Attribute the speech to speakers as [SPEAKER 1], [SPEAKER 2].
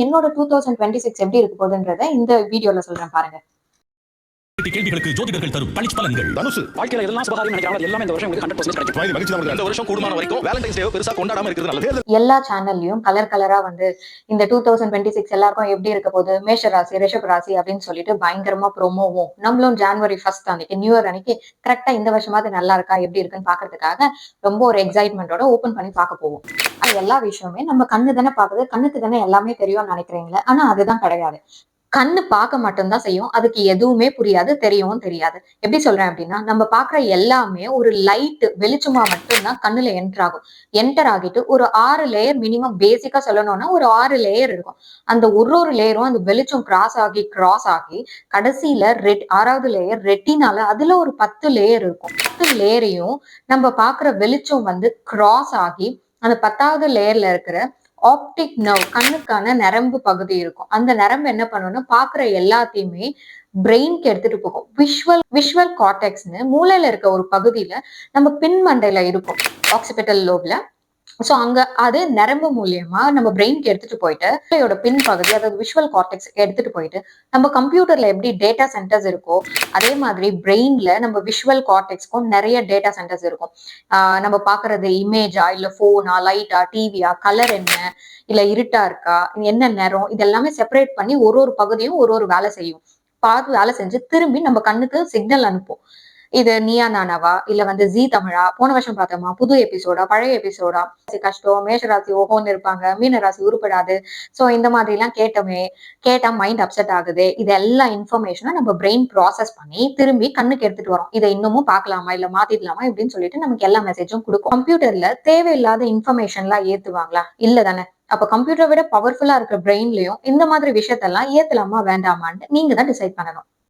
[SPEAKER 1] என்னோட 2026 எப்படி இருக்க போகுதுன்றத இந்த வீடியோல சொல்றேன் பாருங்க.
[SPEAKER 2] கேள்விகளுக்கு ஜோதிடர்கள் தரும் பளிச்சு பலன்கள்.
[SPEAKER 3] தனுசு வாழ்க்கையில எதெல்லாம் சுபகாரியம் நினைக்கிறாங்க எல்லாமே இந்த வருஷம் உங்களுக்கு 100% கிடைக்கும். வயது மகிழ்ச்சி நமக்கு இந்த வருஷம் கூடுமான வரைக்கும் வேலண்டைன்ஸ் டே பெருசா கொண்டாடாம இருக்கிறது நல்லது.
[SPEAKER 1] எல்லா சேனல்லயும் கலர் கலரா வந்து இந்த 2026 எல்லாருக்கும் எப்படி இருக்க போகுது, மேஷ ராசி, ரிஷப ராசி அப்படின்னு சொல்லிட்டு பயங்கரமா ப்ரோமோவும் நம்மளும் ஜனவரி 1 அன்னைக்கு நியூ இயர் அன்னைக்கு கரெக்டா இந்த வருஷமாவது நல்லா இருக்கா எப்படி இருக்குன்னு பாக்குறதுக்காக ரொம்ப ஒரு எக்ஸைட்மெண்டோட ஓபன் பண்ணி பார்க்க போவோம். அது எல்லா விஷயமே நம்ம கண்ணு தானே பாக்குது, கண்ணுக்கு தானே எல்லாமே தெரியும்னு நினைக்கிறீங்களே, ஆனா அதுதான் கிடையாது. கண்ணு பார்க்க மட்டும்தான் செய்யும், அதுக்கு எதுவுமே புரியாது, தெரியவும் தெரியாது. எப்படி சொல்றேன் அப்படின்னா, நம்ம பாக்குற எல்லாமே ஒரு லைட் வெளிச்சமா மட்டும்தான் கண்ணுல என்டர் ஆகிட்டு ஒரு 6 லேயர் மினிமம் பேசிக்கா சொல்லணும்னா ஒரு 6 லேயர் இருக்கும். அந்த ஒரு லேயரும் அந்த வெளிச்சம் கிராஸ் ஆகி கடைசியில 6வது லேயர் ரெட்டினால அதுல ஒரு 10 லேயர் இருக்கும். 10 லேயரையும் நம்ம பாக்குற வெளிச்சம் வந்து கிராஸ் ஆகி அந்த 10வது லேயர்ல இருக்கிற ஆப்டிக் நர்வ் கண்ணுக்கான நரம்பு பகுதி இருக்கும். அந்த நரம்பு என்ன பண்ணணும்னா பாக்குற எல்லாத்தையுமே பிரெயின்க்கு எடுத்துட்டு போகும். விஷுவல் கார்டெக்ஸ்னு மூளையில இருக்க ஒரு பகுதியில நம்ம பின் மண்டையில இருக்கும், ஆக்சிபிட்டல் லோப்ல. சோ அங்க அது நரம்பு மூலியமா நம்ம பிரெயின்க்கு எடுத்துட்டு போயிட்டு மூளையோட பின் பகுதி அதாவது விஷுவல் கார்டெக்ஸ் எடுத்துட்டு போயிட்டு நம்ம கம்ப்யூட்டர்ல எப்படி டேட்டா சென்டர்ஸ் இருக்கோ அதே மாதிரி பிரெயின்ல நம்ம விஷுவல் கார்டெக்ஸ்க்கும் நிறைய டேட்டா சென்டர்ஸ் இருக்கும். நம்ம பாக்குறது இமேஜா இல்ல போனா லைட்டா டிவியா கலர் என்ன இல்ல இருட்டா இருக்கா என்ன நேரம் இதெல்லாமே செப்பரேட் பண்ணி ஒரு பகுதியும் ஒரு வேலை செய்யும். பார்த்து வேலை செஞ்சு திரும்பி நம்ம கண்ணுக்கு சிக்னல் அனுப்பும். இது நீயா நானாவா இல்ல வந்து ஜி தமிழா, போன வருஷம் பார்த்தோமா, புது எபிசோடா, பழைய எபிசோடா, கஷ்டம், மேஷராசி ஓஹோன்னு இருப்பாங்க, மீனராசி உருப்படாது. சோ இந்த மாதிரி எல்லாம் கேட்டா மைண்ட் அப்செட் ஆகுது. இது எல்லா இன்ஃபர்மேஷனும் நம்ம பிரெயின் ப்ராசஸ் பண்ணி திரும்பி கண்ணுக்கு எடுத்துட்டு வரோம். இதை இன்னமும் பார்க்கலாமா இல்ல மாத்திடலாமா இப்படின்னு சொல்லிட்டு நமக்கு எல்லா மெசேஜும் கொடுக்கும். கம்ப்யூட்டர்ல தேவையில்லாத இன்ஃபர்மேஷன் எல்லாம் ஏத்துவாங்களா? இல்ல தானே. அப்ப கம்ப்யூட்டரை விட பவர்ஃபுல்லா இருக்கிற பிரெயின்லயும் இந்த மாதிரி விஷயத்தெல்லாம் ஏத்தலாமா வேண்டாமான்னு நீங்க தான் டிசைட் பண்ணணும்.